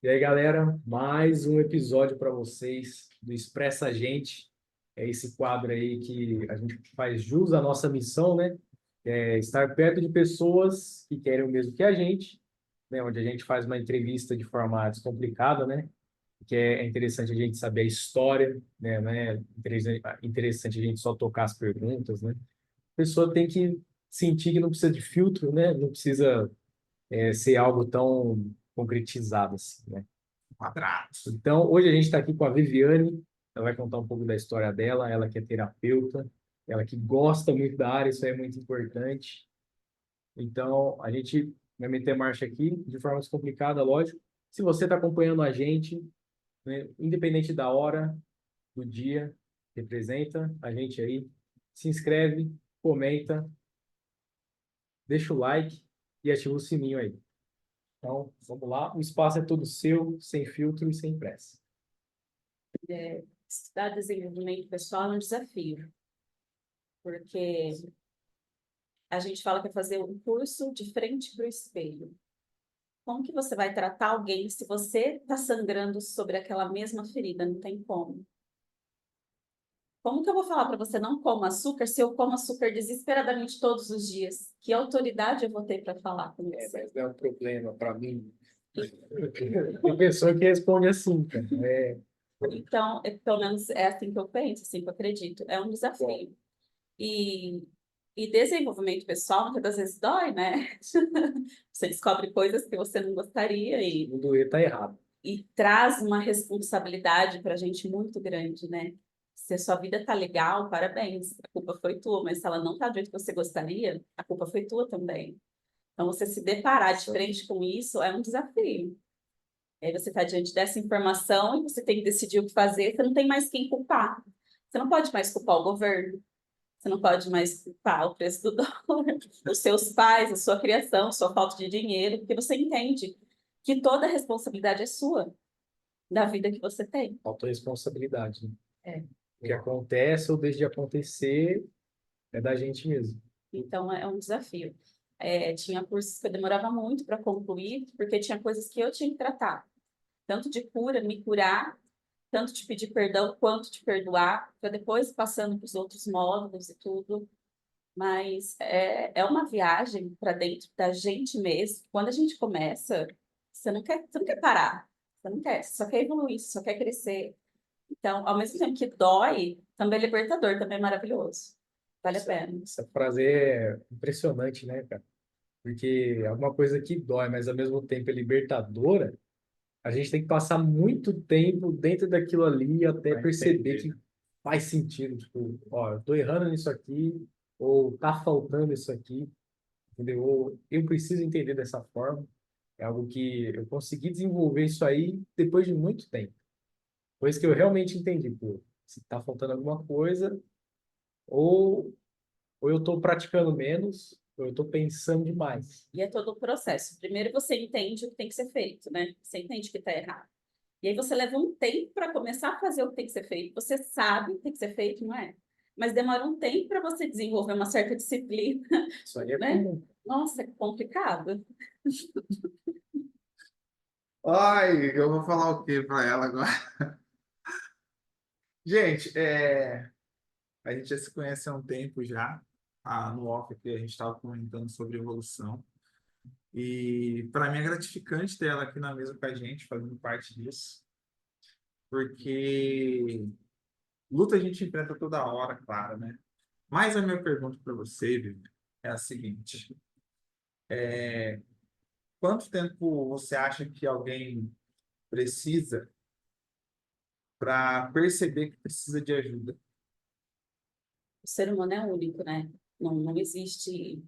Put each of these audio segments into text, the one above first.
E aí, galera, mais um episódio para vocês do Expressa a Gente. É esse quadro aí que a gente faz jus à nossa missão, né? É estar perto de pessoas que querem o mesmo que a gente, né? Onde a gente faz uma entrevista de forma descomplicada, né? Que é interessante a gente saber a história, né? Não é interessante a gente só tocar as perguntas, né? A pessoa tem que sentir que não precisa de filtro, né? Não precisa ser algo tão concretizado assim, né? Quadrados. Então, hoje a gente está aqui com a Viviane, ela vai contar um pouco da história dela, ela que é terapeuta, ela que gosta muito da área, isso é muito importante. Então, a gente vai meter marcha aqui de forma descomplicada, lógico. Se você está acompanhando a gente, né, independente da hora, do dia, representa a gente aí, se inscreve, comenta, deixa o like e ativa o sininho aí. Então, vamos lá, o espaço é todo seu, sem filtro e sem pressa. Estudar desenvolvimento pessoal é um desafio, porque a gente fala que é fazer um curso de frente para o espelho. Como que você vai tratar alguém se você está sangrando sobre aquela mesma ferida? Não tem como. Como que eu vou falar para você não coma açúcar se eu como açúcar desesperadamente todos os dias? Que autoridade eu vou ter para falar com você? Mas não é um problema para mim. Tem pessoa que responde assim, cara. Então, pelo menos é assim que eu penso, assim que eu acredito. É um desafio. E, e desenvolvimento pessoal muitas das vezes dói, né? Você descobre coisas que você não gostaria Não doer, tá errado. e traz uma responsabilidade para a gente muito grande, né? Se a sua vida tá legal, parabéns, a culpa foi tua, mas se ela não tá do jeito que você gostaria, a culpa foi tua também. Então, você se deparar de frente com isso é um desafio. Aí você está diante dessa informação e você tem que decidir o que fazer, você não tem mais quem culpar. Você não pode mais culpar o governo, você não pode mais culpar o preço do dólar, os seus pais, a sua criação, a sua falta de dinheiro, porque você entende que toda a responsabilidade é sua, da vida que você tem. Autoresponsabilidade, né? É. O que acontece ou deixa de acontecer é da gente mesmo. Então, é um desafio. Tinha cursos que eu demorava muito para concluir, porque tinha coisas que eu tinha que tratar. Tanto de cura, me curar, tanto de pedir perdão, quanto de perdoar, para depois passando para os outros módulos e tudo. Mas é uma viagem para dentro da gente mesmo. Quando a gente começa, você não quer parar. Você não quer, você só quer evoluir, você só quer crescer. Então, ao mesmo tempo que dói, também é libertador, também é maravilhoso. Vale a pena. Essa frase é impressionante, né, cara? Porque é uma coisa que dói, mas ao mesmo tempo é libertadora. A gente tem que passar muito tempo dentro daquilo ali até perceber que faz sentido. Tipo, ó, eu tô errando nisso aqui, ou tá faltando isso aqui, entendeu? Ou eu preciso entender dessa forma. É algo que eu consegui desenvolver isso aí depois de muito tempo. Depois que eu realmente entendi, pô, se tá faltando alguma coisa, ou, ou eu tô praticando menos, ou eu tô pensando demais. E é todo o processo. Primeiro você entende o que tem que ser feito, né? Você entende que está errado. E aí você leva um tempo para começar a fazer o que tem que ser feito. Você sabe o que tem que ser feito, não é? Mas demora um tempo para você desenvolver uma certa disciplina, Isso aí é né? comum. Nossa, é complicado. Ai, eu vou falar o quê para ela agora? Gente, a gente já se conhece há um tempo já. No off aqui a gente estava comentando sobre evolução. E para mim é gratificante ter ela aqui na mesa com a gente, fazendo parte disso. Porque luta a gente enfrenta toda hora, claro, né? Mas a minha pergunta para você, Vivi, é a seguinte. Quanto tempo você acha que alguém precisa para perceber que precisa de ajuda? O ser humano é único, né? Não existe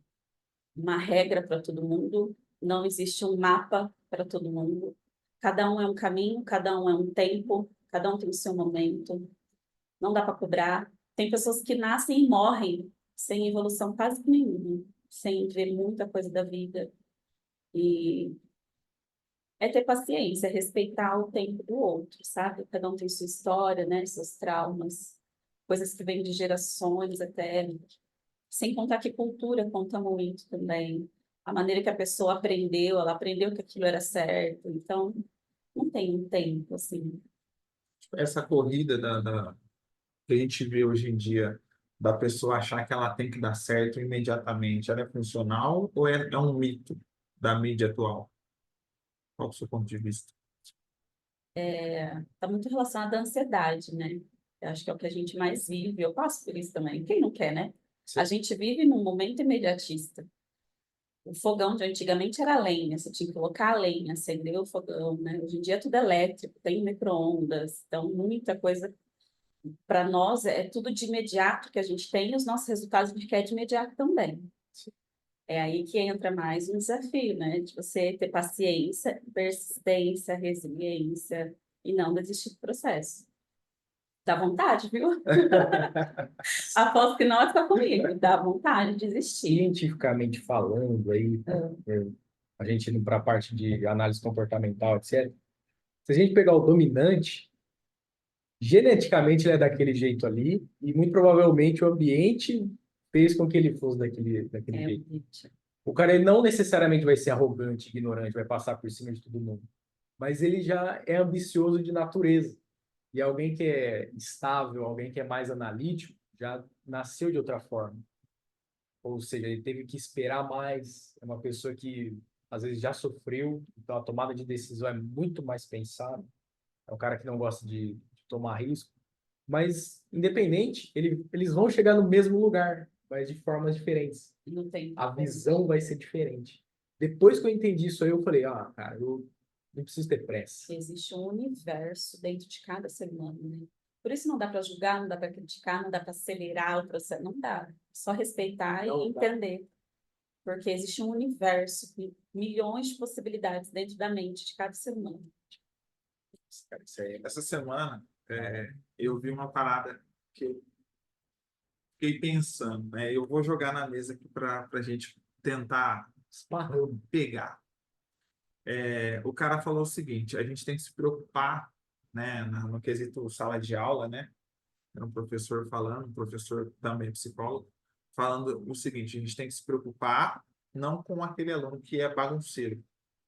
uma regra para todo mundo, não existe um mapa para todo mundo. Cada um é um caminho, cada um é um tempo, cada um tem o seu momento. Não dá para cobrar. Tem pessoas que nascem e morrem sem evolução quase nenhuma, sem ver muita coisa da vida. E é ter paciência, é respeitar o tempo do outro, sabe? Cada um tem sua história, né? Seus traumas, coisas que vêm de gerações até. Sem contar que cultura conta muito também. A maneira que a pessoa aprendeu, ela aprendeu que aquilo era certo. Então, Não tem um tempo, assim. Essa corrida que a gente vê hoje em dia, da pessoa achar que ela tem que dar certo imediatamente, ela é funcional ou é um mito da mídia atual? Qual é o seu ponto de vista? Está muito relacionado à ansiedade, né? Eu acho que é o que a gente mais vive. Eu passo por isso também. Quem não quer, né? Sim. A gente vive num momento imediatista. O fogão de antigamente era lenha, você tinha que colocar a lenha, acender o fogão, né? Hoje em dia é tudo elétrico, tem micro-ondas, então muita coisa para nós é tudo de imediato que a gente tem e os nossos resultados a gente quer de imediato também. É aí que entra mais um desafio, né? De você ter paciência, persistência, resiliência e não desistir do processo. Dá vontade, viu? Aposto que não é só comigo, dá vontade de desistir. Cientificamente falando, aí, a gente indo para a parte de análise comportamental, etc. Se a gente pegar o dominante, geneticamente ele é daquele jeito ali, e muito provavelmente o ambiente fez com que ele fosse daquele É, jeito. gente. O cara ele não necessariamente vai ser arrogante, ignorante, vai passar por cima de todo mundo, mas ele já é ambicioso de natureza. E alguém que é estável, alguém que é mais analítico, já nasceu de outra forma. Ou seja, ele teve que esperar mais, é uma pessoa que às vezes já sofreu, então a tomada de decisão é muito mais pensada. É um cara que não gosta de tomar risco, mas independente, eles vão chegar no mesmo lugar, mas de formas diferentes. Não tem A como. visão vai ser diferente. Depois que eu entendi isso aí, eu falei, ah, cara, eu não preciso ter pressa. Existe um universo dentro de cada ser humano, né? Por isso não dá para julgar, não dá para criticar, não dá para acelerar o processo, não dá. Só respeitar Não e dá. entender. Porque existe um universo, milhões de possibilidades dentro da mente de cada ser humano. Cara, isso aí Essa semana, eu vi uma parada que eu fiquei pensando, né? Eu vou jogar na mesa aqui para a gente tentar esparrando. pegar. O cara falou o seguinte: a gente tem que se preocupar, né, no quesito sala de aula, né? Era um professor falando, um professor também psicólogo, falando o seguinte: a gente tem que se preocupar não com aquele aluno que é bagunceiro,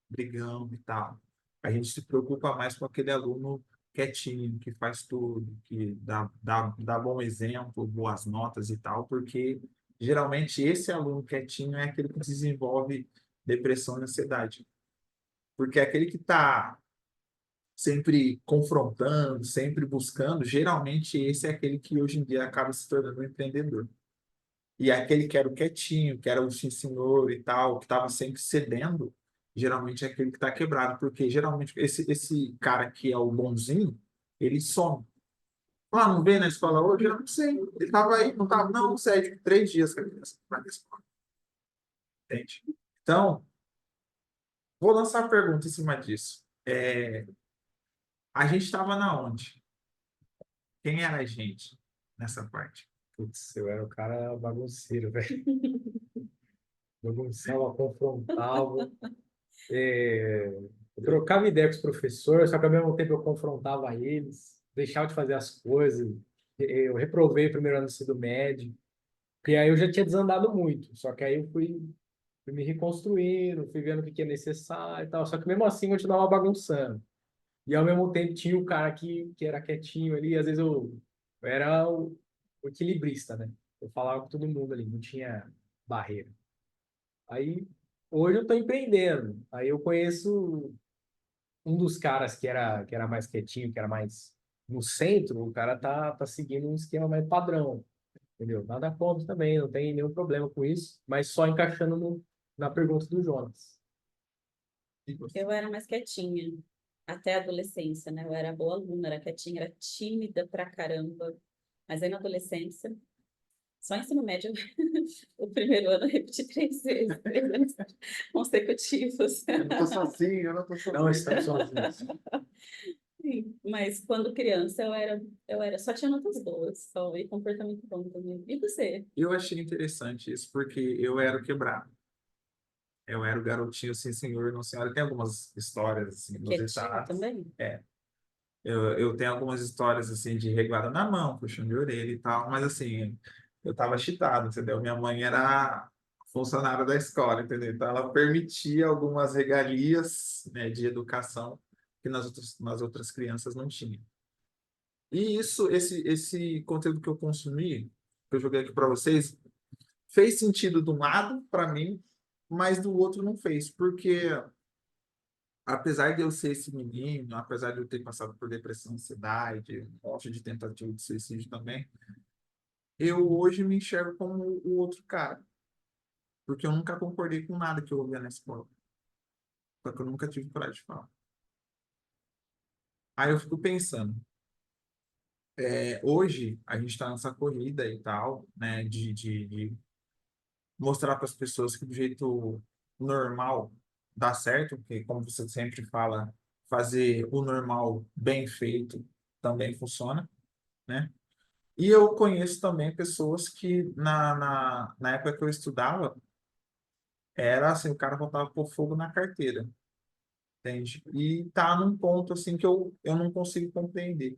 brigando e tal. A gente se preocupa mais com aquele aluno quietinho, que faz tudo, que dá bom exemplo, boas notas e tal, porque geralmente esse aluno quietinho é aquele que desenvolve depressão e ansiedade. Porque aquele que está sempre confrontando, sempre buscando, geralmente esse é aquele que hoje em dia acaba se tornando um empreendedor. E aquele que era o quietinho, que era o sim senhor e tal, que estava sempre cedendo, geralmente é aquele que está quebrado, porque geralmente esse cara que é o bonzinho, ele some. Ah, não veio na escola hoje? Eu não sei. Ele estava aí, não estava, não sei, tipo, 3 dias que a criança vai na escola. Entende? Então, vou lançar uma pergunta em cima disso. A gente estava na onde? Quem era a gente nessa parte? Putz, eu era o cara bagunceiro, velho. Bagunçava, confrontava. Eu trocava ideia com os professores, só que ao mesmo tempo eu confrontava eles, deixava de fazer as coisas. Eu reprovei o primeiro ano do ensino médio, porque aí eu já tinha desandado muito. Só que aí eu fui me reconstruindo, fui vendo o que que é necessário e tal. Só que mesmo assim eu continuava bagunçando. E ao mesmo tempo tinha o cara que era quietinho ali, às vezes eu era o equilibrista, né? Eu falava com todo mundo ali, não tinha barreira. Aí hoje eu estou empreendendo. Aí eu conheço um dos caras que era mais quietinho, que era mais no centro, o cara tá seguindo um esquema mais padrão, entendeu? Nada contra também, não tem nenhum problema com isso, mas só encaixando na pergunta do Jonas. E você? Eu era mais quietinha, até a adolescência, né? Eu era boa aluna, era quietinha, era tímida pra caramba. Mas aí na adolescência, só ensino médio, o primeiro ano eu repeti 3 vezes, 3 anos consecutivos. Eu não tô sozinho, eu não tô Não sozinho. estamos sozinhos. Sim, mas quando criança eu era só tinha notas boas, só e comportamento bom também. E você? Eu achei interessante isso, porque eu era o quebrado. Eu era o garotinho, sim, senhor, não senhora. Tem algumas histórias, assim, Quietinho inusitadas. também? Eu tenho algumas histórias, assim, de reguada na mão, puxão de orelha e tal, mas, assim, eu tava cheatado, entendeu? Minha mãe era funcionária da escola, entendeu? Então, ela permitia algumas regalias, né, de educação, que nas outras crianças não tinha. E esse conteúdo que eu consumi, que eu joguei aqui para vocês, fez sentido de um lado para mim, mas do outro não fez, porque apesar de eu ser esse menino, apesar de eu ter passado por depressão, ansiedade, um monte de tentativa de suicídio também, eu hoje me enxergo como o outro cara, porque eu nunca concordei com nada que eu ouvia na escola, só que eu nunca tive coragem de falar. Aí eu fico pensando, hoje a gente está nessa corrida e tal, né, de mostrar para as pessoas que do jeito normal dá certo, porque como você sempre fala, fazer o normal bem feito também funciona, né? E eu conheço também pessoas que na época que eu estudava, era assim, o cara voltava por fogo na carteira, entende? E tá num ponto assim que eu não consigo compreender,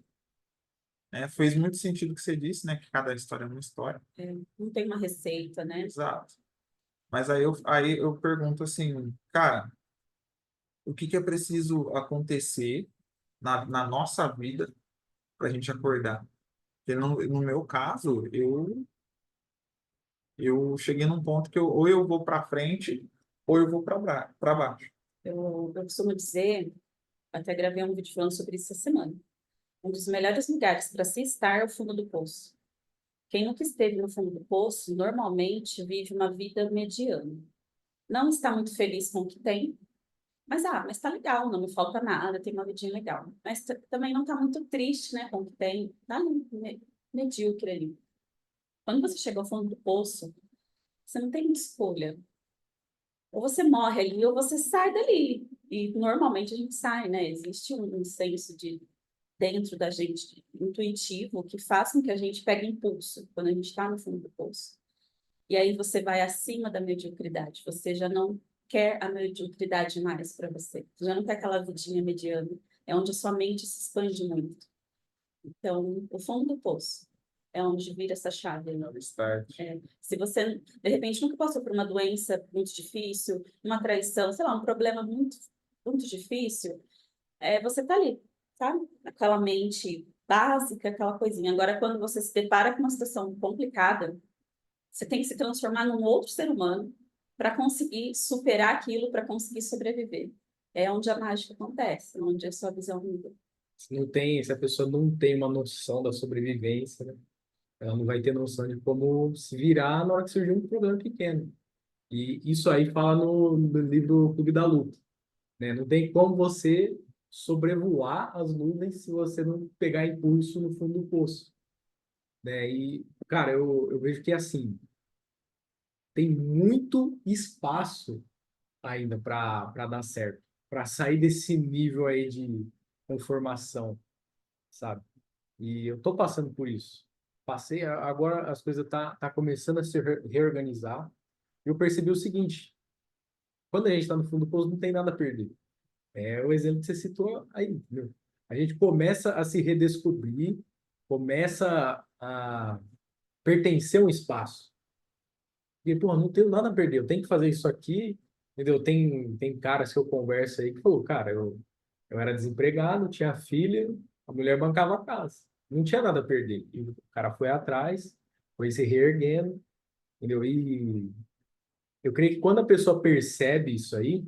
né? Fez muito sentido o que você disse, né? Que cada história é uma história. Não tem uma receita, né? Exato. Mas aí eu pergunto assim, cara, o que é preciso acontecer na nossa vida para a gente acordar? Porque no meu caso, eu cheguei num ponto que ou eu vou para frente ou eu vou para baixo. Eu costumo dizer, até gravei um vídeo falando sobre isso essa semana. Um dos melhores lugares para se estar é o fundo do poço. Quem nunca esteve no fundo do poço, normalmente vive uma vida mediana. Não está muito feliz com o que tem, mas tá legal, não me falta nada, tem uma vidinha legal. Mas também não tá muito triste, né, com o que tem, tá ali, medíocre ali. Quando você chega ao fundo do poço, você não tem muita escolha. Ou você morre ali, ou você sai dali. E normalmente a gente sai, né? Existe um senso de dentro da gente intuitivo que faz com que a gente pegue impulso quando a gente está no fundo do poço. E aí você vai acima da mediocridade. Você já não quer a mediocridade mais para você. Você já não quer aquela vidinha mediana. É onde a sua mente se expande muito. Então, o fundo do poço é onde vira essa chave, né? Start. Se você, de repente, nunca passou por uma doença muito difícil, uma traição, sei lá, um problema muito, muito difícil, você tá ali, sabe? Aquela mente básica, aquela coisinha. Agora, quando você se depara com uma situação complicada, você tem que se transformar num outro ser humano para conseguir superar aquilo, para conseguir sobreviver. É onde a mágica acontece, onde a sua visão muda. Se a pessoa não tem uma noção da sobrevivência, né? Ela não vai ter noção de como se virar na hora que surgir um problema pequeno. E isso aí fala no livro Clube da Luta, né? Não tem como você sobrevoar as nuvens se você não pegar impulso no fundo do poço, né? E, cara, eu vejo que, assim, tem muito espaço ainda para dar certo, para sair desse nível aí de conformação, sabe? E eu tô passando por isso. Passei, agora as coisas tá começando a se reorganizar. Eu percebi o seguinte: quando a gente está no fundo do poço, não tem nada a perder. É o exemplo que você citou aí, entendeu? A gente começa a se redescobrir, começa a pertencer a um espaço. E, pô, não tenho nada a perder, eu tenho que fazer isso aqui, entendeu? Tem caras que eu converso aí que falou, cara, eu era desempregado, tinha filha, a mulher bancava a casa. Não tinha nada a perder. E o cara foi atrás, foi se reerguendo, entendeu? E eu creio que quando a pessoa percebe isso aí,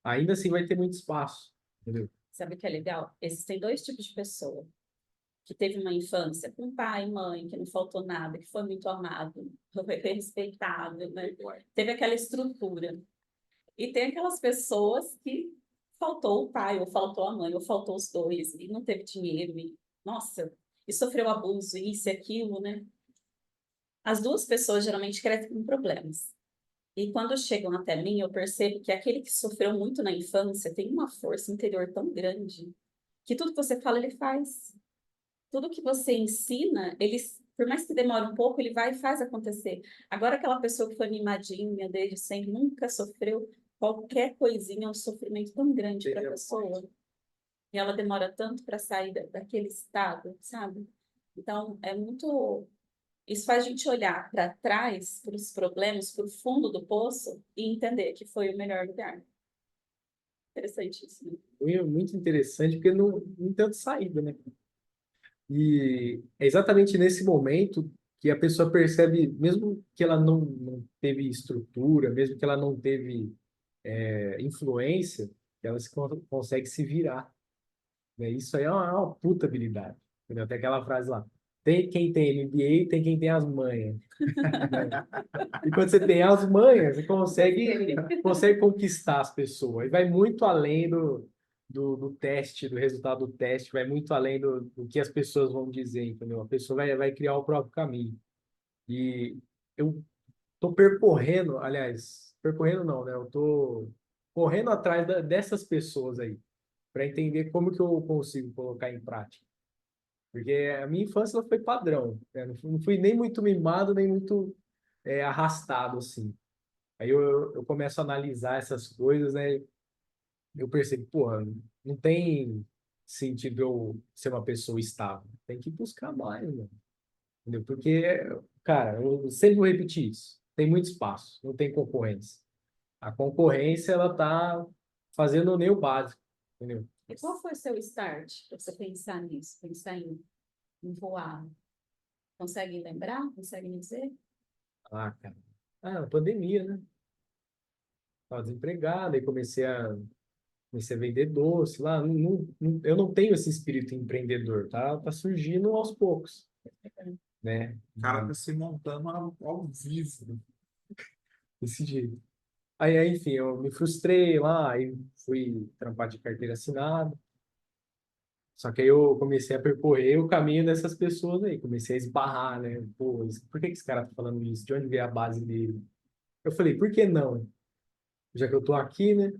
ainda assim vai ter muito espaço, entendeu? Sabe o que é legal? Existem dois tipos de pessoa. Que teve uma infância com pai e mãe, que não faltou nada, que foi muito amado, foi respeitado, né? Teve aquela estrutura. E tem aquelas pessoas que faltou o pai, ou faltou a mãe, ou faltou os dois, e não teve dinheiro, e, nossa, e sofreu abuso, isso e aquilo, né? As duas pessoas geralmente crescem com problemas. E quando chegam até mim, eu percebo que aquele que sofreu muito na infância tem uma força interior tão grande que tudo que você fala, ele faz. Tudo que você ensina, por mais que demore um pouco, ele vai e faz acontecer. Agora, aquela pessoa que foi mimadinha desde sempre, nunca sofreu, qualquer coisinha é um sofrimento tão grande para a pessoa. E ela demora tanto para sair daquele estado, sabe? Então, é muito. Isso faz a gente olhar para trás, para os problemas, para o fundo do poço e entender que foi o melhor lugar. Interessantíssimo. Muito interessante, porque não tem tanta saída, né? E é exatamente nesse momento que a pessoa percebe, mesmo que ela não teve estrutura, mesmo que ela não teve influência, que ela consegue se virar, né? Isso aí é uma puta habilidade. Entendeu? Tem aquela frase lá. Tem quem tem MBA, tem quem tem as manhas. E quando você tem as manhas, você consegue conquistar as pessoas. E vai muito além do teste, do resultado do teste, vai muito além do que as pessoas vão dizer, entendeu? A pessoa vai criar o próprio caminho. E eu tô percorrendo, aliás, percorrendo não, né? Eu tô correndo atrás dessas pessoas aí, para entender como que eu consigo colocar em prática. Porque a minha infância ela foi padrão, né? Não fui nem muito mimado, nem muito arrastado, assim. Aí eu começo a analisar essas coisas, né? Eu percebo, porra, não tem sentido eu ser uma pessoa estável. Tem que buscar mais, né? Entendeu? Porque, cara, eu sempre vou repetir isso. Tem muito espaço, não tem concorrência. A concorrência, ela tá fazendo nem o básico, entendeu? E qual foi o seu start para você pensar nisso, pensar em voar? Consegue lembrar? Consegue me dizer? Ah, cara. Ah, pandemia, né? Estava desempregado, aí comecei a vender doce lá. Eu não tenho esse espírito empreendedor, tá surgindo aos poucos, né? O cara tá se montando ao vivo. Desse jeito. Aí, enfim, eu me frustrei lá, aí fui trampar de carteira assinada. Só que aí eu comecei a percorrer o caminho dessas pessoas aí, comecei a esbarrar, né? Pô, por que esse cara tá falando isso? De onde veio a base dele? Eu falei, por que não? Já que eu tô aqui, né?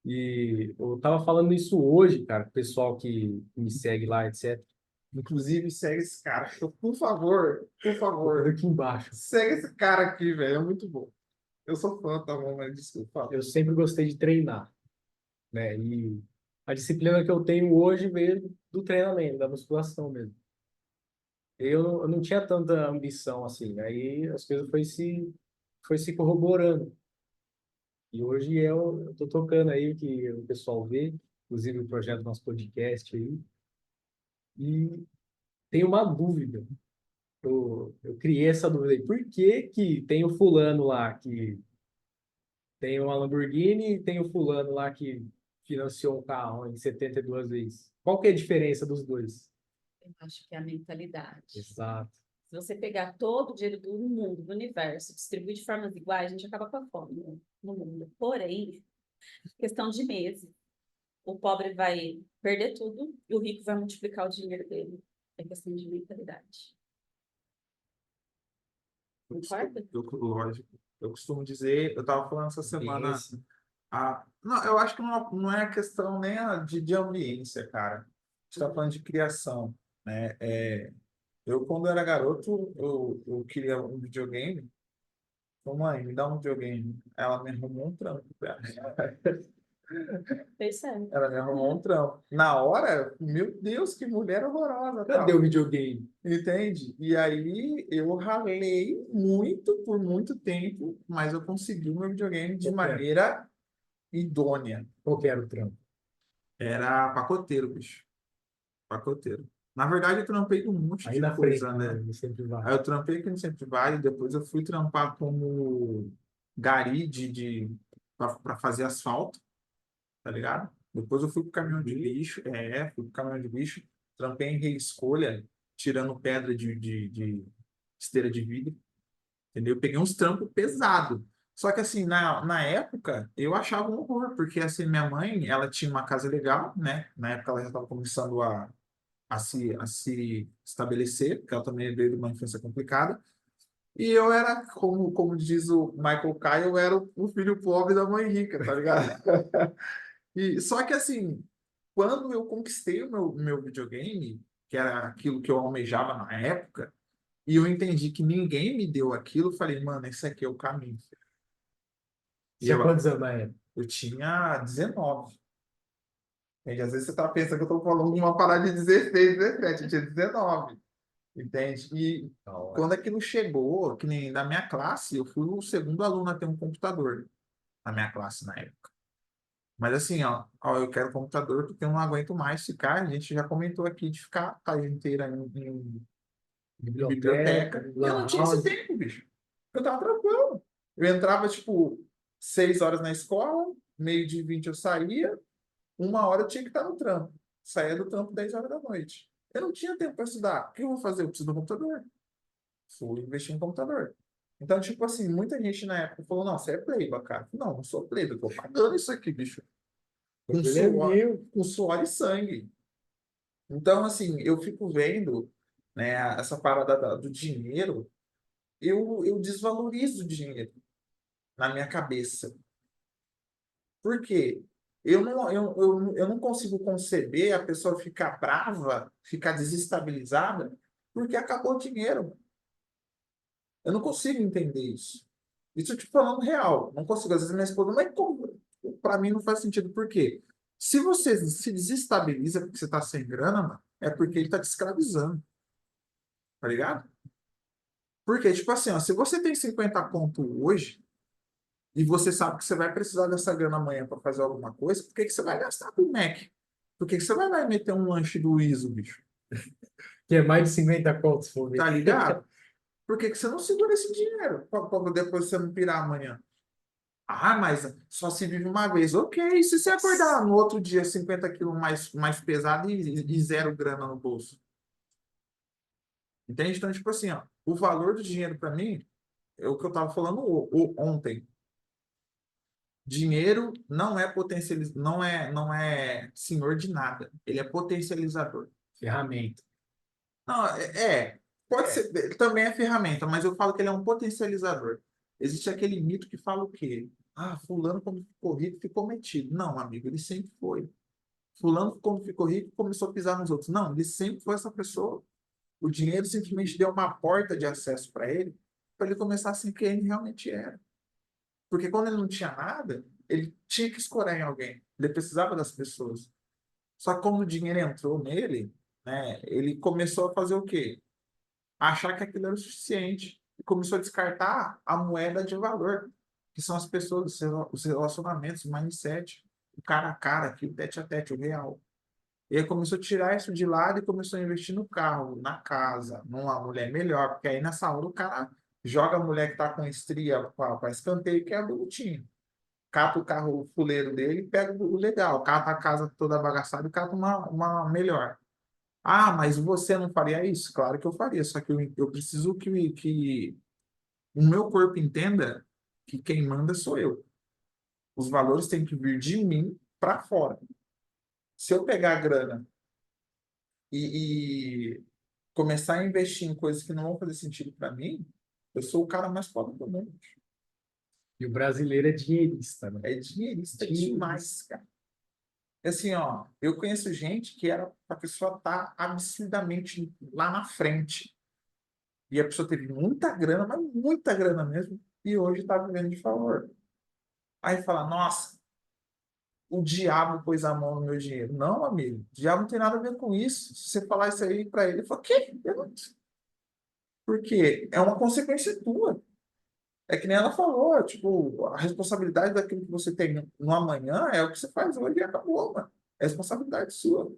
E eu tava falando isso hoje, cara, com o pessoal que me segue lá, etc. Inclusive, segue esse cara. Então, por Vou pôr favor, aqui embaixo. segue esse cara aqui, velho. É muito bom. Eu sou fã, tá bom, mas desculpa. Eu sempre gostei de treinar, né? E a disciplina que eu tenho hoje veio do treinamento, da musculação mesmo. Eu não tinha tanta ambição assim, aí as coisas foi se corroborando. E hoje eu tô tocando aí o que o pessoal vê, inclusive o projeto do nosso podcast aí, e tenho uma dúvida. Eu criei essa dúvida aí. Por que que tem o fulano lá que tem uma Lamborghini e tem o fulano lá que financiou um carro em 72 vezes? Qual que é a diferença dos dois? Eu acho que é a mentalidade. Exato. Se você pegar todo o dinheiro do mundo, do universo, distribuir de formas iguais, a gente acaba com a fome no mundo. Porém, questão de meses. O pobre vai perder tudo e o rico vai multiplicar o dinheiro dele. É questão de mentalidade. Concorda? Lógico. Eu costumo dizer, eu estava falando essa semana. Esse. Não, eu acho que não é questão nem de ambiência, cara. A gente está falando de criação, né? Eu, quando era garoto, eu queria um videogame. Falei, mãe, me dá um videogame. Ela me arrumou um trampo, cara. Isso é. Ela me arrumou um trampo. Na hora, meu Deus, que mulher horrorosa, Cadê o tal. videogame? Entende? E aí eu ralei muito por muito tempo, mas eu consegui o meu videogame de Qual que era? maneira idônea. Qual que era o trampo? Era pacoteiro, bicho. Pacoteiro. Na verdade, eu trampei com um monte Aí de na frente, coisa, né? né? Sempre Aí vai. eu trampei aqui no Centro Vale, depois eu fui trampar como gari para fazer asfalto, tá ligado? Depois eu fui pro caminhão de lixo, fui pro caminhão de lixo, trampei em reescolha, tirando pedra de esteira de vidro, entendeu? Eu peguei uns trampos pesados. Só que assim, na época, eu achava um horror, porque assim, minha mãe, ela tinha uma casa legal, né? Na época ela já estava começando a se estabelecer, porque ela também veio de uma infância complicada. E eu era, como diz o Michael Kyle, eu era o filho pobre da mãe rica, tá ligado? E, só que assim, quando eu conquistei o meu videogame, que era aquilo que eu almejava na época, e eu entendi que ninguém me deu aquilo, eu falei, mano, esse aqui é o caminho. E Tinha quantos anos na época? eu tinha 19. Entende? Às vezes você tá pensando que eu tô falando de uma parada de 16, 17, eu tinha 19. Entende? E Da hora. quando aquilo chegou, que nem na minha classe, eu fui o segundo aluno a ter um computador na minha classe na época. Mas assim, ó, eu quero computador porque eu não aguento mais ficar. A gente já comentou aqui de ficar a tarde inteira em Biblioteca, biblioteca. E eu não lan tinha esse house. tempo, bicho. Eu tava tranquilo. Eu entrava, tipo, 6 horas na escola, 12h20 eu saía, 1 hora eu tinha que estar no trampo. Saía do trampo 10 horas da noite. Eu não tinha tempo para estudar. O que eu vou fazer? Eu preciso do computador. Fui investir em computador. Então, tipo assim, muita gente na época falou, não, você é playboy, cara. Não, não sou playboy, eu tô pagando isso aqui, bicho. O bagulho é meu. Com suor e sangue. Então, assim, eu fico vendo, né, essa parada do dinheiro, eu desvalorizo o dinheiro na minha cabeça. Por quê? Eu não consigo conceber a pessoa ficar brava, ficar desestabilizada, porque acabou o dinheiro. Eu não consigo entender isso. Isso eu te falando real. Não consigo. Às vezes minha esposa, mas como? Para mim não faz sentido. Por quê? Se você se desestabiliza porque você está sem grana, mano, é porque ele está te escravizando. Tá ligado? Porque, tipo assim, ó, se você tem 50 conto hoje e você sabe que você vai precisar dessa grana amanhã para fazer alguma coisa, por que que você vai gastar com o Mac? Por que que você vai lá e meter um lanche do ISO, bicho? Que é mais de 50 contos, for ver. Tá ligado? Por que que você não segura esse dinheiro para depois você não pirar amanhã? Ah, mas só se vive uma vez. Ok, e se você acordar no outro dia 50 quilos mais pesado e zero grana no bolso? Entende? Então, tipo assim, ó, o valor do dinheiro para mim é o que eu estava falando ontem. Dinheiro não é senhor de nada. Ele é potencializador. Ferramenta. Não, pode ser, ele também é ferramenta, mas eu falo que ele é um potencializador. Existe aquele mito que fala o quê? Ah, fulano quando ficou rico ficou metido. Não, amigo, ele sempre foi. Fulano quando ficou rico começou a pisar nos outros. Não, ele sempre foi essa pessoa. O dinheiro simplesmente deu uma porta de acesso para ele começar a ser quem ele realmente era. Porque quando ele não tinha nada, ele tinha que escorar em alguém. Ele precisava das pessoas. Só que quando o dinheiro entrou nele, né, ele começou a fazer o quê? A achar que aquilo era o suficiente. E começou a descartar a moeda de valor, que são as pessoas, os relacionamentos, o mindset, o cara a cara, aqui, o tete a tete, o real. E aí começou a tirar isso de lado e começou a investir no carro, na casa, numa mulher melhor, porque aí nessa hora o cara joga a mulher que tá com estria para escanteio, que é bonitinho. Cata o carro fuleiro dele e pega o legal. Cata a casa toda bagaçada e cata uma melhor. Ah, mas você não faria isso? Claro que eu faria, só que eu preciso que o meu corpo entenda que quem manda sou eu. Os valores têm que vir de mim para fora. Se eu pegar a grana e começar a investir em coisas que não vão fazer sentido para mim, eu sou o cara mais pobre do mundo. E o brasileiro é dinheirista, né? É dinheirista Dinheirista. demais, cara. Assim, ó, eu conheço gente que era a pessoa estar absurdamente lá na frente. E a pessoa teve muita grana, mas muita grana mesmo, e hoje está vivendo de favor. Aí fala, nossa, o diabo pôs a mão no meu dinheiro. Não, amigo, o diabo não tem nada a ver com isso. Se você falar isso aí para ele, ele fala, quê? Eu não... Porque é uma consequência tua. É que nem ela falou, tipo, a responsabilidade daquilo que você tem no amanhã é o que você faz hoje e acabou, mano. É responsabilidade sua.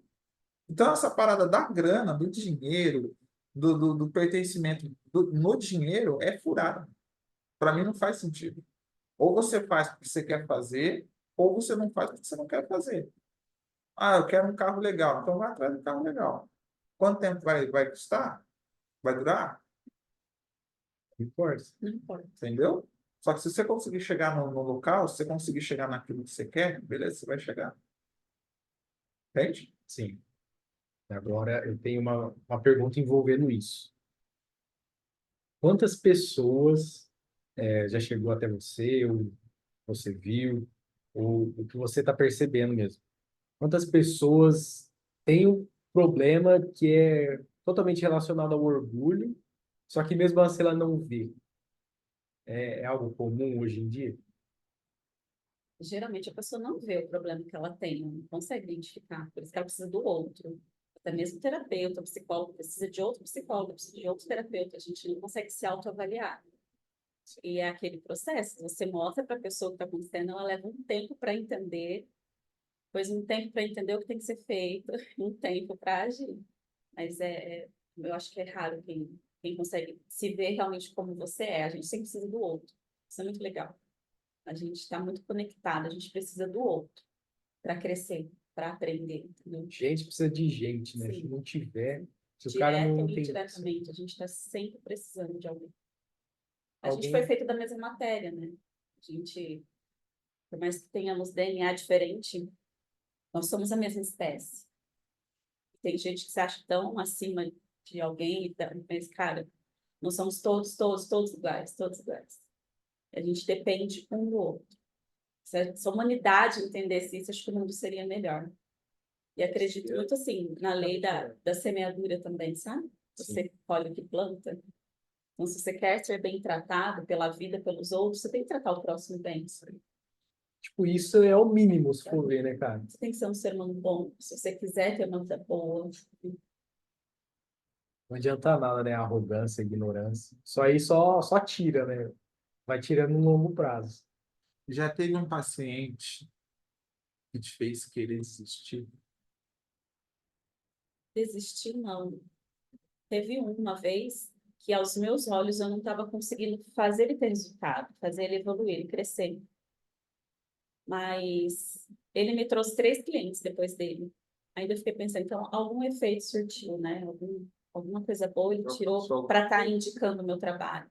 Então, essa parada da grana, do dinheiro, do pertencimento no dinheiro é furada. Para mim não faz sentido. Ou você faz porque você quer fazer, ou você não faz porque você não quer fazer. Ah, eu quero um carro legal. Então vai atrás do carro legal. Quanto tempo vai custar? Vai durar? Não importa. Não importa. Entendeu? Só que se você conseguir chegar no local, se você conseguir chegar naquilo que você quer, beleza, você vai chegar. Entende? Sim. Agora eu tenho uma pergunta envolvendo isso. Quantas pessoas já chegou até você, ou você viu, ou o que você está percebendo mesmo? Quantas pessoas têm um problema que é totalmente relacionado ao orgulho, só que mesmo assim ela não vê? É algo comum hoje em dia? Geralmente a pessoa não vê o problema que ela tem, não consegue identificar, por isso que ela precisa do outro. Até mesmo terapeuta, psicólogo, precisa de outro psicólogo, precisa de outro terapeuta, a gente não consegue se autoavaliar. E é aquele processo, você mostra para a pessoa o que está acontecendo, ela leva um tempo para entender Depois um tempo para entender o que tem que ser feito, um tempo para agir. Mas eu acho que é raro quem consegue se ver realmente como você é. A gente sempre precisa do outro. Isso é muito legal. A gente está muito conectado, a gente precisa do outro para crescer, para aprender, entendeu? Gente precisa de gente, né? Se Sim. não tiver, se o cara Direta não ou tem indiretamente, a gente está sempre precisando de alguém. A gente foi alguém, feito da mesma matéria, né? A gente, por mais que tenhamos DNA diferente, nós somos a mesma espécie. Tem gente que se acha tão acima de alguém, mas, cara, nós somos todos iguais, todos iguais. A gente depende um do outro. Se a humanidade entendesse isso, acho que o mundo seria melhor. E acredito muito, assim, na lei da semeadura também, sabe? Você colhe o que planta. Então, se você quer ser bem tratado pela vida, pelos outros, você tem que tratar o próximo bem. tipo, isso é o mínimo, se for ver, né, cara? Você tem que ser um ser humano bom. Se você quiser ter uma vida boa, Não adianta nada, né? Arrogância, ignorância. Isso aí só tira, né? Vai tirando no longo prazo. Já teve um paciente que te fez querer desistir? desistir, não. Teve uma vez que, aos meus olhos, eu não estava conseguindo fazer ele ter resultado, fazer ele evoluir, ele crescer. Mas ele me trouxe 3 clientes depois dele. Ainda fiquei pensando, então, algum efeito surtiu, né? Alguma coisa boa ele tirou para estar indicando o meu trabalho.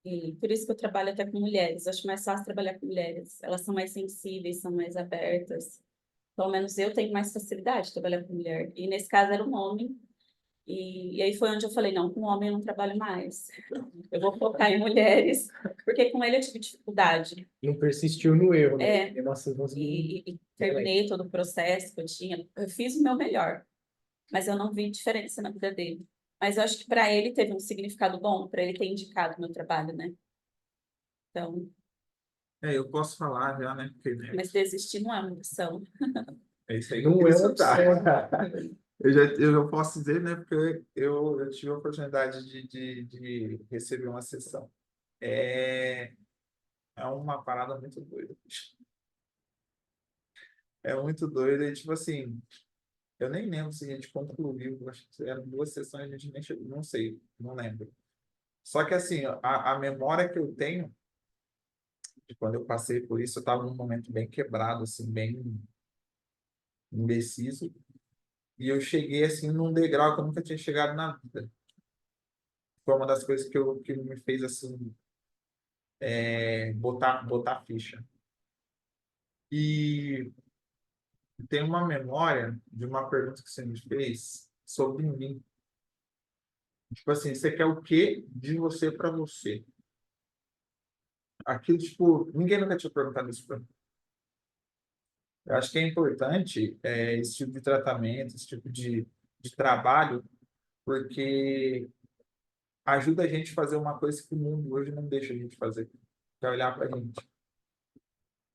E por isso que eu trabalho até com mulheres. Acho mais fácil trabalhar com mulheres. Elas são mais sensíveis, são mais abertas. Pelo menos eu tenho mais facilidade de trabalhar com mulher. E nesse caso era um homem. E aí foi onde eu falei, não, com homem eu não trabalho mais. Eu vou focar em mulheres. Porque com ele eu tive dificuldade. Não persistiu no erro, né? É, E, nossa, e terminei todo o processo que eu tinha. Eu fiz o meu melhor, mas eu não vi diferença na vida dele. Mas eu acho que para ele teve um significado bom, para ele ter indicado o meu trabalho, né? Então, Eu posso falar já, né? Porque, né, mas desistir não é uma opção. é isso aí que eu não queria é uma escutar. opção, cara. Eu posso dizer, né? Porque eu tive a oportunidade de receber uma sessão. É, é uma parada muito doida. É muito doida e, tipo assim, eu nem lembro se a gente concluiu. Acho que eram 2 sessões, a gente nem chegou, não sei, não lembro. Só que, assim, a memória que eu tenho de quando eu passei por isso, eu estava num momento bem quebrado, assim, bem indeciso. E eu cheguei, assim, num degrau que eu nunca tinha chegado na vida. Foi uma das coisas que me fez, assim, botar ficha. E tem uma memória de uma pergunta que você me fez sobre mim. Tipo assim, você quer o quê de você para você? Aquilo, tipo, ninguém nunca tinha perguntado isso para mim. Eu acho que é importante esse tipo de tratamento, esse tipo de trabalho, porque ajuda a gente a fazer uma coisa que o mundo hoje não deixa a gente fazer, que é olhar para a gente.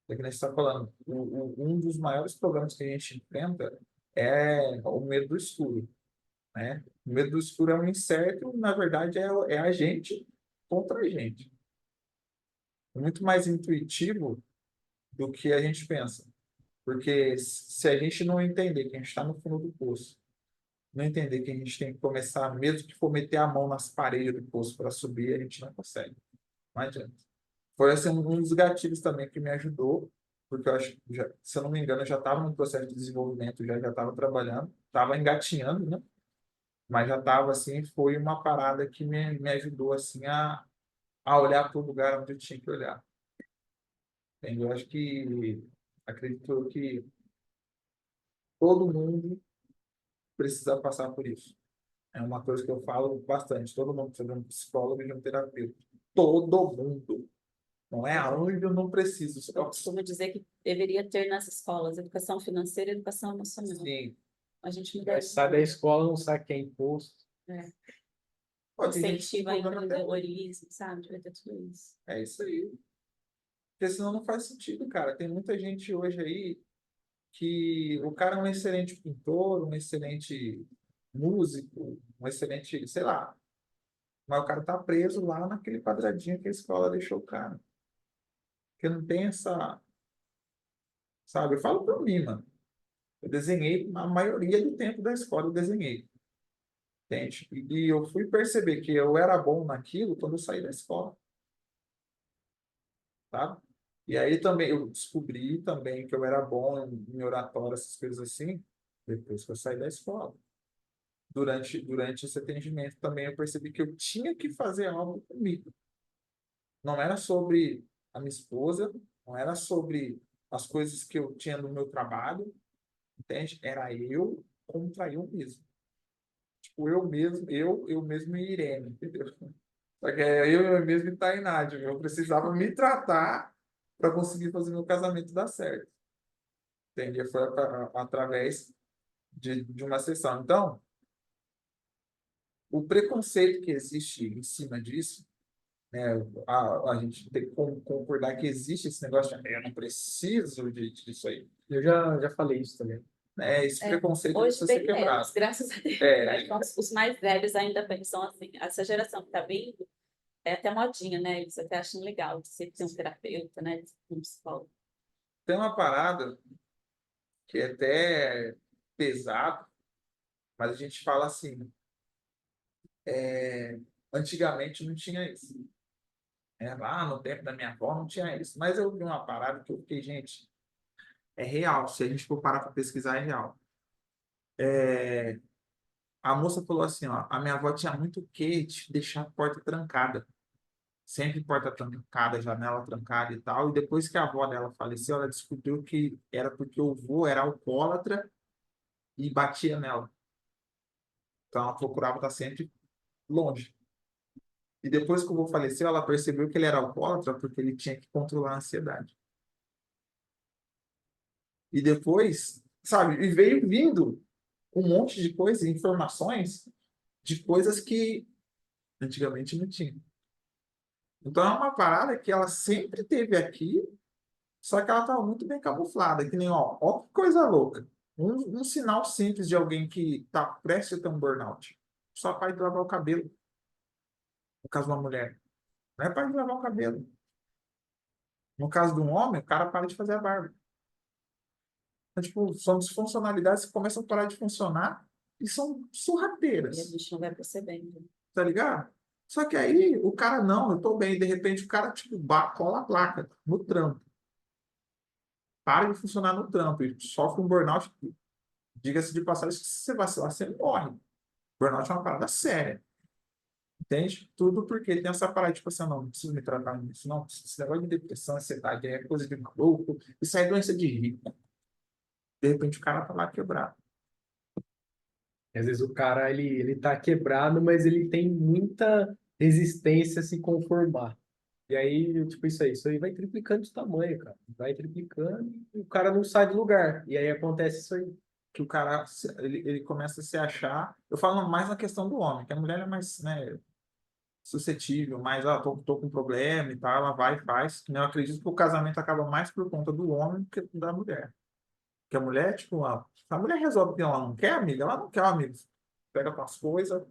É que a gente está falando, um dos maiores problemas que a gente enfrenta é o medo do escuro, né? O medo do escuro é um incerto, na verdade é a gente contra a gente. É muito mais intuitivo do que a gente pensa. Porque se a gente não entender que a gente está no fundo do poço, não entender que a gente tem que começar, mesmo que for meter a mão nas paredes do poço para subir, a gente não consegue. Não adianta. Foi assim, um dos gatilhos também que me ajudou, porque eu acho, já, se eu não me engano, eu já estava no processo de desenvolvimento, já estava trabalhando, estava engatinhando, né? Mas já estava assim, foi uma parada que me ajudou assim a olhar para o lugar onde eu tinha que olhar. Entendeu? Eu acho que acredito que todo mundo precisa passar por isso. É uma coisa que eu falo bastante. Todo mundo precisa de um psicólogo e de um terapeuta. Todo mundo. Não é aonde eu não preciso. Eu costumo dizer que deveria ter nas escolas educação financeira e educação emocional. Sim. A gente não Mas deve sai da escola, não sabe quem é imposto. Pode ter gente incentiva com problema até hoje. empreendedorismo, sabe? Vai ter tudo isso. É isso aí. Porque senão não faz sentido, cara. Tem muita gente hoje aí que o cara é um excelente pintor, um excelente músico, um excelente, sei lá. Mas o cara tá preso lá naquele quadradinho que a escola deixou o cara. Porque não tem sabe? Eu falo por mim, mano. Eu desenhei, a maioria do tempo da escola eu desenhei, entende? E eu fui perceber que eu era bom naquilo quando eu saí da escola, tá? E aí também eu descobri também que eu era bom em oratória, essas coisas assim, depois que eu saí da escola. Durante esse atendimento também eu percebi que eu tinha que fazer algo comigo. Não era sobre a minha esposa, não era sobre as coisas que eu tinha no meu trabalho, entende? Era eu contra eu mesmo. Tipo, eu mesmo e Irene, entendeu? Só que é eu mesmo e Tainá, tipo, eu precisava me tratar para conseguir fazer meu casamento dar certo. Entende? Foi através de uma sessão. Então, o preconceito que existe em cima disso, né, a gente tem que concordar que existe esse negócio de eu não preciso disso aí. Eu já falei isso também. Né? Esse preconceito Hoje precisa ser bem quebrado. menos, graças a Deus. É, Os mais velhos ainda pensam assim. Essa geração que está vindo é até modinha, né? Eles até acham legal de ser ter um terapeuta, né? De um psicólogo. tem uma parada que é até pesado, mas a gente fala assim, antigamente não tinha isso. Lá no tempo da minha avó não tinha isso. Mas eu vi uma parada que eu fiquei, gente, é real. Se a gente for parar para pesquisar, é real. A moça falou assim, ó, a minha avó tinha muito o quê de deixar a porta trancada. Sempre porta trancada, janela trancada e tal. E depois que a avó dela faleceu, ela descobriu que era porque o vô era alcoólatra e batia nela. Então ela procurava estar sempre longe. E depois que o vô faleceu, ela percebeu que ele era alcoólatra porque ele tinha que controlar a ansiedade. E depois, sabe, e veio vindo um monte de coisas, informações de coisas que antigamente não tinha. Então é uma parada que ela sempre teve aqui, só que ela estava muito bem camuflada, que nem, ó que coisa louca. Um sinal simples de alguém que está prestes a ter um burnout. Só para de lavar o cabelo. No caso de uma mulher. Não é para de lavar o cabelo. No caso de um homem, o cara para de fazer a barba. Então, tipo, são disfuncionalidades que começam a parar de funcionar e são E a sorrateiras, gente não vai percebendo. tá ligado? Só que aí o cara, não, eu tô bem. De repente o cara, tipo, cola a placa no trampo. Para de funcionar no trampo e sofre um burnout. Diga-se de passagem, se você vacilar, você morre. Burnout é uma parada séria. Entende? Tudo porque tem essa parada, tipo assim, não preciso me tratar nisso, não. Esse negócio de depressão, ansiedade é coisa de maluco. Isso aí é doença de rico. De repente o cara tá lá quebrado. Às vezes o cara, ele tá quebrado, mas ele tem muita resistência a se conformar. E aí, tipo, isso aí vai triplicando de tamanho, cara. Vai triplicando e o cara não sai do lugar. E aí acontece isso aí. Que o cara ele começa a se achar. Eu falo mais na questão do homem, que a mulher é mais, né, suscetível, mais, tô com problema e tal, ela vai e faz. Eu acredito que o casamento acaba mais por conta do homem do que da mulher. Porque a mulher, tipo, a mulher resolve que ela não quer, amiga, ela não quer, amigo. Pega com as coisas,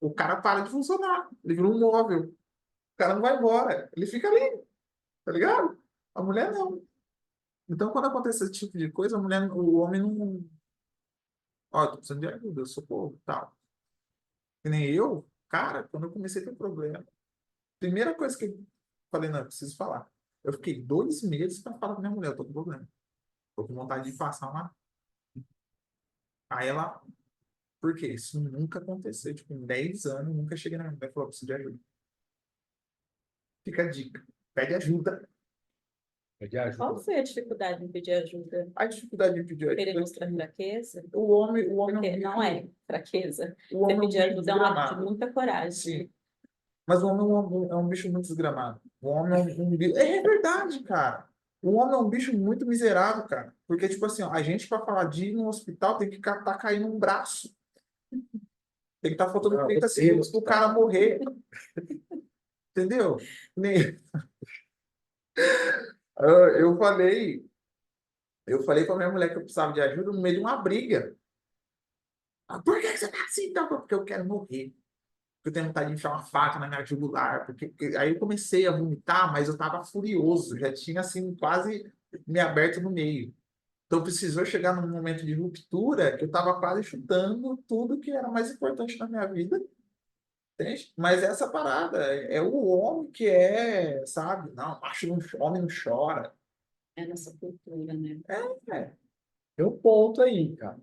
o cara para de funcionar. Ele vira um móvel. O cara não vai embora. Ele fica ali, tá ligado? A mulher não. Então, quando acontece esse tipo de coisa, o homem não. Ó, tô precisando de ajuda, socorro, tal. Que nem eu, cara, quando eu comecei a ter problema, primeira coisa que eu falei, não, eu preciso falar. Eu fiquei 2 meses para falar com minha mulher, eu tô com problema. Tô com vontade de passar lá. Aí ela, por quê? Isso nunca aconteceu. Tipo, em 10 anos, nunca cheguei na minha mulher e falei, preciso de ajuda. Fica a dica. Pede ajuda. Pede ajuda. Qual foi a dificuldade em pedir ajuda? A dificuldade de pedir Querer ajuda. mostrar fraqueza? O homem é um Porque bicho, não é fraqueza. o Você homem é um pedir bicho ajuda é um ato de desgramado. muita coragem. Sim. Mas o homem é um bicho muito desgramado. O homem é um bicho. É verdade, cara. O homem é um bicho muito miserável, cara. Porque, tipo assim, ó, a gente, para falar de ir no hospital, tem que tá caindo um braço. Tem que estar faltando Ah, 30 segundos pro cara morrer. Entendeu? Eu falei, eu falei pra minha mulher que eu precisava de ajuda no meio de uma briga. Por que você tá assim, então? Porque eu quero morrer. Porque eu tenho vontade de enfiar uma faca na minha jugular. Aí eu comecei a vomitar, mas eu tava furioso. Já tinha, assim, quase me aberto no meio. Então precisou chegar num momento de ruptura que eu estava quase chutando tudo que era mais importante na minha vida. Entende? Mas essa parada é o homem que é, sabe? Não, macho não, homem não chora. É nossa cultura, né? É, Tem um ponto aí, cara.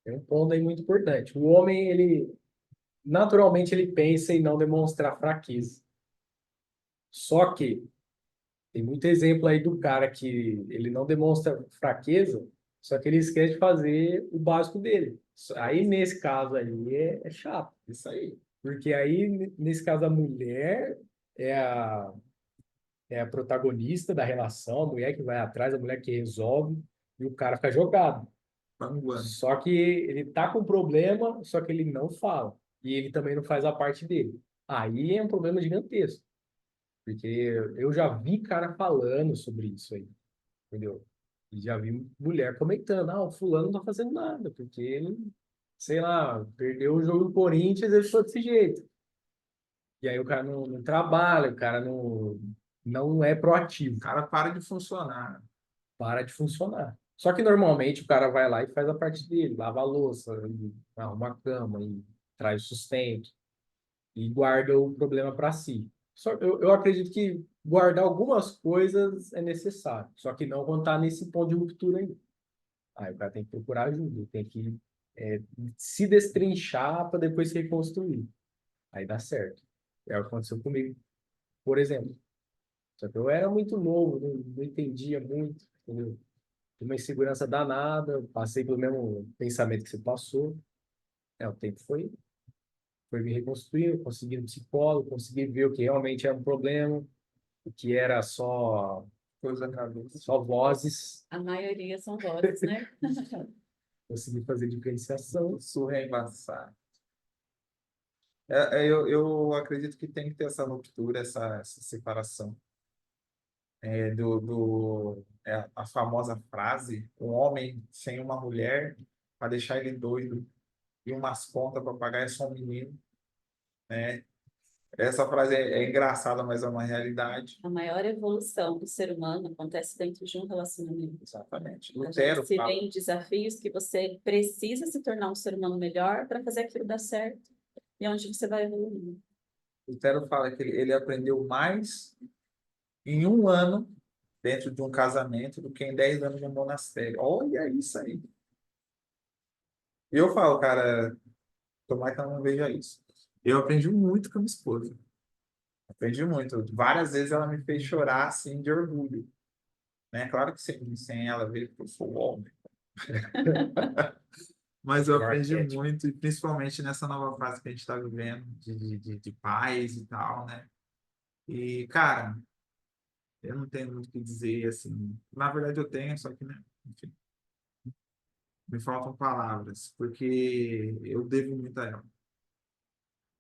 Tem um ponto aí muito importante. O homem, ele naturalmente ele pensa em não demonstrar fraqueza. Só que tem muito exemplo aí do cara que ele não demonstra fraqueza, só que ele esquece de fazer o básico dele. Aí, nesse caso aí, é chato. isso aí. Porque aí, nesse caso, a mulher é a, é a protagonista da relação, a mulher que vai atrás, a mulher que resolve, e o cara fica jogado. Panguando. Só que ele tá com problema, só que ele não fala. E ele também não faz a parte dele. Aí é um problema gigantesco. Porque eu já vi cara falando sobre isso aí, entendeu? E já vi mulher comentando, o fulano não tá fazendo nada, porque ele, sei lá, perdeu o jogo do Corinthians, ele ficou desse jeito. E aí o cara não trabalha, o cara não é proativo, O cara para de funcionar. para de funcionar. Só que normalmente o cara vai lá e faz a parte dele, lava a louça, e arruma a cama, e traz o sustento, e guarda o problema para si. Só eu acredito que guardar algumas coisas é necessário, só que não quando tá nesse ponto de ruptura aí. Aí o cara tem que procurar ajuda, tem que é, se destrinchar para depois se reconstruir. Aí dá certo. É o que aconteceu comigo, por exemplo. Só que eu era muito novo, não entendia muito, entendeu? Tinha uma insegurança danada, passei pelo mesmo pensamento que você passou. O tempo foi me reconstruindo, consegui um psicólogo, consegui ver o que realmente era um problema, o que era Coisa na cabeça. só vozes, A maioria são vozes, né? consegui fazer diferenciação. Surra é embaçado. Eu acredito que tem que ter essa ruptura, essa separação. A famosa frase, um homem sem uma mulher para deixar ele doido e umas contas para pagar é só um menino, né? Essa frase é engraçada, mas é uma realidade. A maior evolução do ser humano acontece dentro de um relacionamento. Exatamente. A Lutero gente se fala, vê em desafios que você precisa se tornar um ser humano melhor para fazer aquilo dar certo. E é onde você vai evoluindo. Lutero fala que ele aprendeu mais em um ano dentro de um casamento do que em 10 anos de um monastério. Olha isso aí. E eu falo, cara, tomara que ela não veja isso. Eu aprendi muito com a minha esposa. Aprendi muito. Várias vezes ela me fez chorar, assim, de orgulho. Né? Claro que sem ela ver que eu sou homem. Mas eu O aprendi arquétipo. muito, e principalmente nessa nova fase que a gente está vivendo, de paz e tal, né? E, cara, eu não tenho muito o que dizer, assim. Na verdade, eu tenho, só que, né? Enfim, me faltam palavras, porque eu devo muito a ela.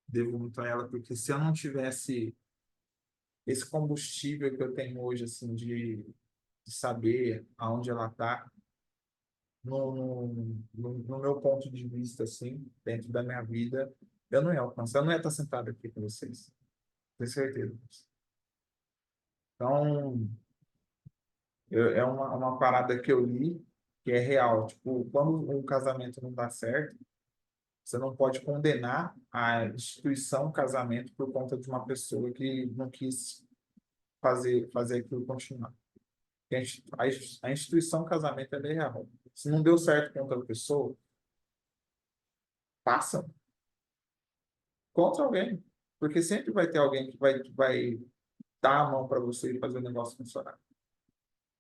Devo muito a ela, porque se eu não tivesse esse combustível que eu tenho hoje, assim, de saber aonde ela está, no meu ponto de vista, assim, dentro da minha vida, eu não ia alcançar, eu não ia estar sentado aqui com vocês, tenho certeza disso. Então, é uma parada que eu li que é real. Tipo, quando um casamento não dá certo, você não pode condenar a instituição casamento por conta de uma pessoa que não quis fazer aquilo continuar. Porque a instituição casamento é real. Se não deu certo com outra pessoa, passa contra alguém. Porque sempre vai ter alguém que vai dar a mão para você e fazer o negócio funcionar.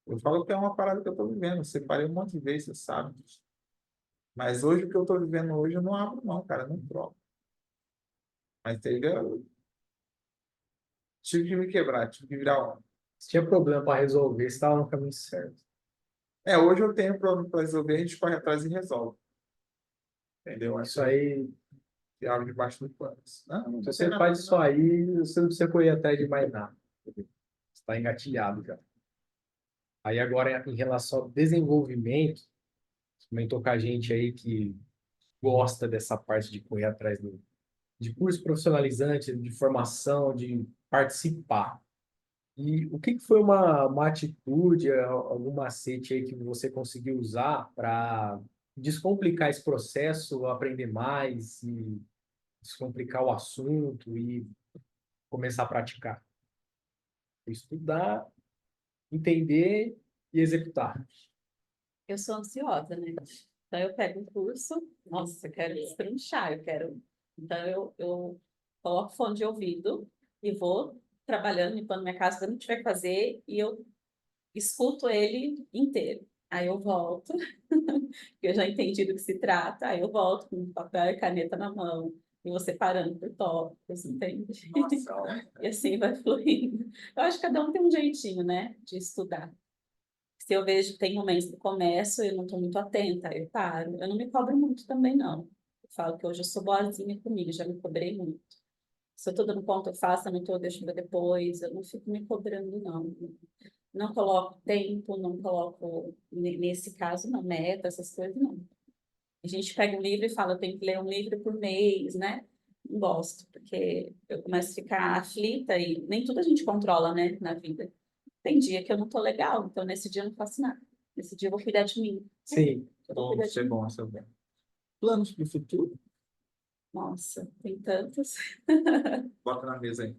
Eu falo que é uma parada que eu estou vivendo. Eu separei um monte de vezes, você sabe disso. Mas hoje, o que eu estou vivendo hoje, eu não abro mão, cara. Eu não troco. Mas eu tive que me quebrar, tive que virar homem. Se tinha problema para resolver, estava no caminho certo. Hoje eu tenho problema para resolver, a gente corre atrás e resolve. Entendeu? Isso Essa aí, é algo debaixo do pano. Não, se não tem você nada a faz ver, isso não. aí, você não precisa correr atrás de mais nada. Você está engatilhado já. Aí agora, em relação ao desenvolvimento, você comentou com a gente aí que gosta dessa parte de correr atrás de curso profissionalizante, de formação, de participar. E o que que foi uma atitude, algum macete aí que você conseguiu usar para descomplicar esse processo, aprender mais e descomplicar o assunto e começar a praticar? Estudar, entender e executar. Eu sou ansiosa, né? Então eu pego um curso, nossa, eu quero destrinchar, eu quero. Então eu coloco fone de ouvido e vou trabalhando, limpando minha casa, quando tiver que fazer, e eu escuto ele inteiro. Aí eu volto, que eu já entendi do que se trata, aí eu volto com papel e caneta na mão, e vou separando por tópicos, entende? Nossa, E assim vai fluindo. Eu acho que cada um tem um jeitinho, né, de estudar. Se eu vejo que tem momentos que começo, eu não estou muito atenta, eu paro. Eu não me cobro muito também, não. Eu falo que hoje eu sou boazinha comigo, já me cobrei muito. Se eu estou dando conta, eu faço, se eu não estou, deixo para depois. Eu não fico me cobrando, não. Não coloco tempo, não coloco, nesse caso, não, meta, essas coisas, não. A gente pega um livro e fala, eu tenho que ler um livro por mês, né? Não gosto, porque eu começo a ficar aflita e nem tudo a gente controla, né, na vida. Tem dia que eu não tô legal, então nesse dia eu não faço nada. Nesse dia eu vou cuidar de mim. Sim, Eu vou bom, cuidar isso de é mim. bom, isso é bom. Planos para o futuro? Nossa, tem tantos. Bota na mesa aí.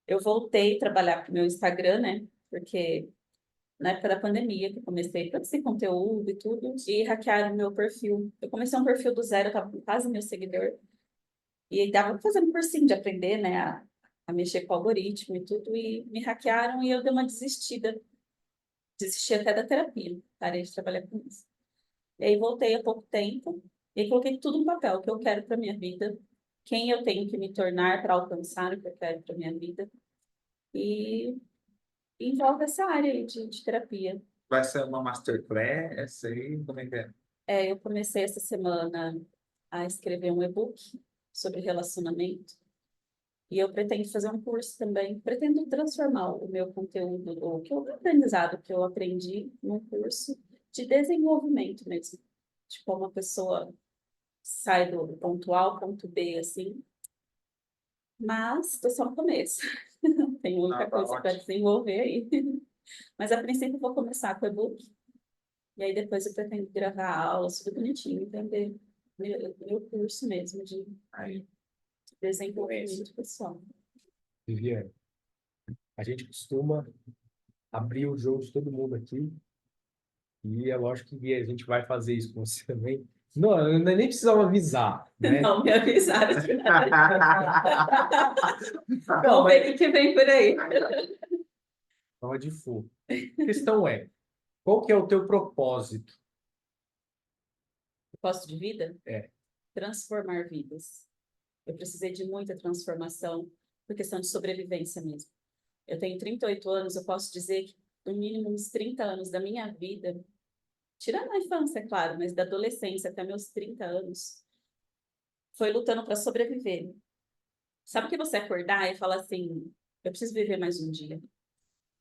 Eu voltei a trabalhar com o meu Instagram, né? Porque na época da pandemia que eu comecei a produzir conteúdo e tudo, e hackearam o meu perfil. Eu comecei um perfil do zero, eu tava com quase 1.000 seguidores. E dava fazendo um cursinho de aprender, né? A mexer com o algoritmo e tudo, e me hackearam e eu dei uma desistida. Desisti até da terapia, parei de trabalhar com isso. E aí voltei há pouco tempo e coloquei tudo no papel, o que eu quero para minha vida, quem eu tenho que me tornar para alcançar o que eu quero para minha vida. E envolve essa área aí de terapia. Vai ser uma masterclass aí, como é que é? Eu comecei essa semana a escrever um e-book sobre relacionamento e eu pretendo fazer um curso também. Pretendo transformar o meu conteúdo, o aprendizado que eu aprendi num curso de desenvolvimento mesmo. Tipo, uma pessoa sai do ponto A ao ponto B, assim, mas estou só no começo. Tem Ah, muita tá coisa para ótimo. desenvolver aí. Mas a princípio eu vou começar com o e-book, e aí depois eu pretendo gravar aulas, tudo bonitinho, entender meu curso mesmo de Aí, desenvolvimento pessoal. Viviane, a gente costuma abrir o jogo de todo mundo aqui e é lógico que a gente vai fazer isso com você também. Não, eu nem precisava avisar, né? Não me avisaram de nada. Não, Vamos ver mas o que vem por aí. tava de fogo. A questão é, qual que é o teu propósito? Propósito de vida? É, Transformar vidas. Eu precisei de muita transformação por questão de sobrevivência mesmo. Eu tenho 38 anos, eu posso dizer que no mínimo uns 30 anos da minha vida, tirando a infância, é claro, mas da adolescência até meus 30 anos, foi lutando para sobreviver. Sabe que você acordar e falar assim, eu preciso viver mais um dia.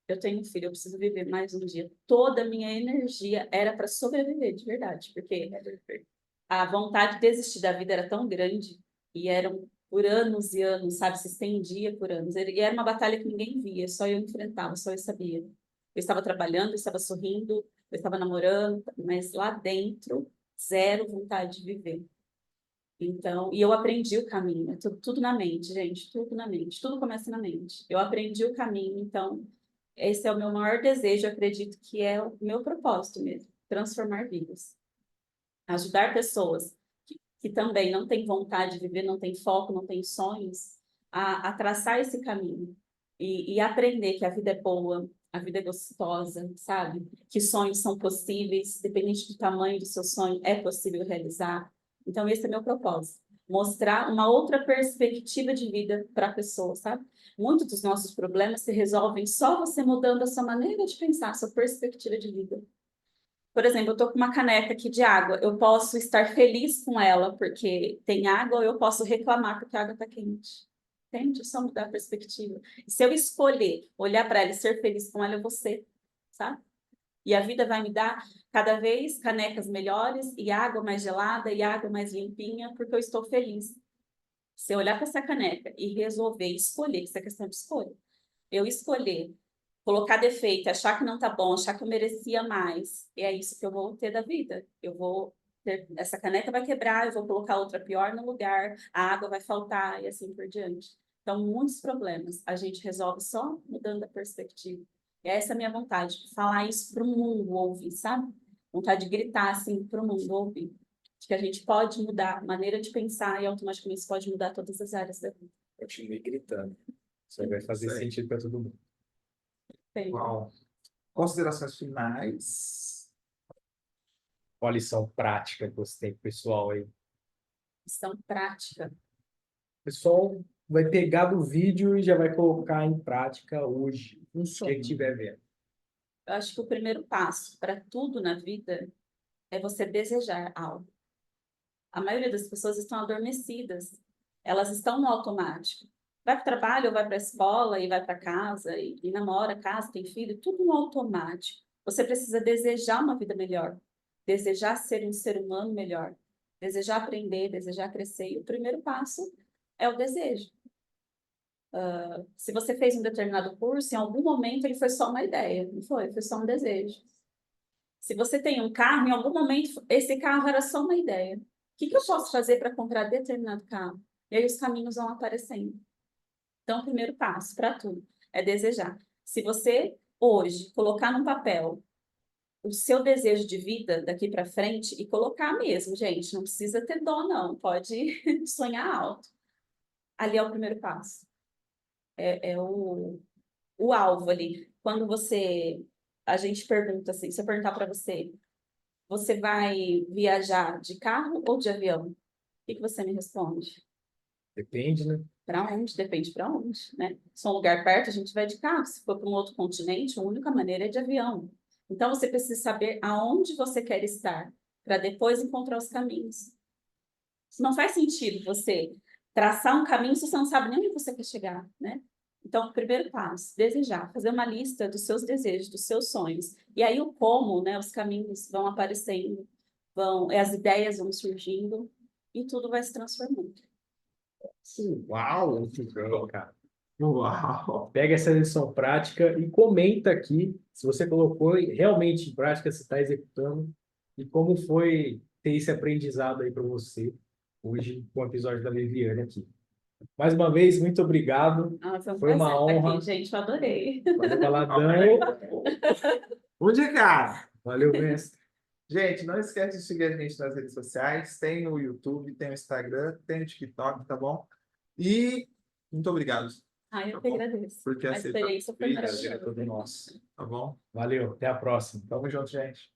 Eu tenho um filho, eu preciso viver mais um dia. Toda a minha energia era para sobreviver, de verdade, porque a vontade de desistir da vida era tão grande e eram por anos e anos, sabe, se estendia por anos. E era uma batalha que ninguém via, só eu enfrentava, só eu sabia. Eu estava trabalhando, eu estava sorrindo, eu estava namorando, mas lá dentro, zero vontade de viver. Então, e eu aprendi o caminho, é tudo na mente, gente, tudo na mente, tudo começa na mente. Eu aprendi o caminho, então, esse é o meu maior desejo, eu acredito que é o meu propósito mesmo, transformar vidas. Ajudar pessoas que também não têm vontade de viver, não têm foco, não têm sonhos, a traçar esse caminho e aprender que a vida é boa, a vida é gostosa, sabe? Que sonhos são possíveis, dependente do tamanho do seu sonho, é possível realizar. Então, esse é meu propósito. Mostrar uma outra perspectiva de vida para a pessoa, sabe? Muitos dos nossos problemas se resolvem só você mudando a sua maneira de pensar, a sua perspectiva de vida. Por exemplo, eu estou com uma caneca aqui de água. Eu posso estar feliz com ela porque tem água, ou eu posso reclamar porque a água está quente. Entende? É só mudar a perspectiva. E se eu escolher olhar para ela e ser feliz com ela, eu vou ser, sabe? E a vida vai me dar cada vez canecas melhores e água mais gelada e água mais limpinha, porque eu estou feliz. Se eu olhar para essa caneca e resolver escolher, isso é questão de escolha, eu escolher colocar defeito, achar que não tá bom, achar que eu merecia mais. E é isso que eu vou ter da vida. Eu vou ter, essa caneca vai quebrar, eu vou colocar outra pior no lugar, a água vai faltar e assim por diante. Então, muitos problemas a gente resolve só mudando a perspectiva. E essa é a minha vontade, falar isso para o mundo ouvir, sabe? Vontade de gritar assim para o mundo ouvir. De que a gente pode mudar a maneira de pensar e automaticamente isso pode mudar todas as áreas da vida. Continue gritando. Isso aí vai fazer Sei. sentido para todo mundo. Tem Uau. Considerações finais. Qual a lição prática que você tem pro pessoal aí? questão prática. O pessoal vai pegar do vídeo e já vai colocar em prática hoje, o que estiver vendo. Eu acho que o primeiro passo para tudo na vida é você desejar algo. A maioria das pessoas estão adormecidas. Elas estão no automático. Vai para o trabalho, ou vai para a escola, e vai para casa, e namora, casa, tem filho, tudo no automático. Você precisa desejar uma vida melhor. Desejar ser um ser humano melhor. Desejar aprender, desejar crescer. E o primeiro passo é o desejo. Se você fez um determinado curso, em algum momento ele foi só uma ideia, não foi? Foi só um desejo. Se você tem um carro, em algum momento esse carro era só uma ideia. O que eu posso fazer para comprar determinado carro? E aí os caminhos vão aparecendo. Então, o primeiro passo para tudo é desejar. Se você hoje colocar num papel o seu desejo de vida daqui para frente e colocar mesmo, gente, não precisa ter dó, não, pode sonhar alto. Ali é o primeiro passo. É o alvo ali. Quando a gente pergunta assim, se eu perguntar para você, você vai viajar de carro ou de avião? O que você me responde? Depende, né? Para onde? Depende para onde, né? Se é um lugar perto, a gente vai de carro. Se for para um outro continente, a única maneira é de avião. Então, você precisa saber aonde você quer estar, para depois encontrar os caminhos. Não faz sentido você traçar um caminho se você não sabe nem onde você quer chegar, né? Então, o primeiro passo, desejar, fazer uma lista dos seus desejos, dos seus sonhos. E aí o como, né? Os caminhos vão aparecendo, as ideias vão surgindo e tudo vai se transformando. Uau, muito bem, cara. Uau. Pega essa lição prática e comenta aqui se você colocou realmente em prática, se está executando e como foi ter esse aprendizado aí para você hoje com o episódio da Viviane aqui. Mais uma vez, muito obrigado. Ah, foi um Foi uma prazer estar honra. aqui, gente. Eu adorei. Valeu, Baladão. Onde, cara? Valeu, mestre. Gente, não esquece de seguir a gente nas redes sociais. Tem no YouTube, tem no Instagram, tem no TikTok, tá bom? E muito obrigado. Eu que agradeço. Porque A aceitar experiência foi prazer é maravilhosa. todo nosso, tá bom? Valeu, até a próxima. Tamo junto, gente.